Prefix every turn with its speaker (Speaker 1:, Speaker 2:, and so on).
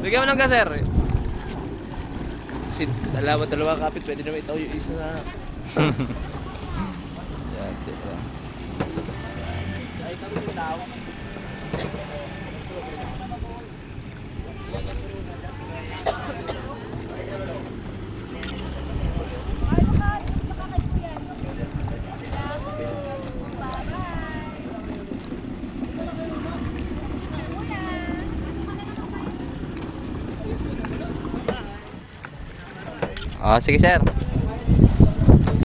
Speaker 1: Bigyan mo ng gas, sir. Kasi dalawa kapit, pwede naman itaw yung isa na. Yan, diba? Ay, kami yung tao. Ah, sige sir.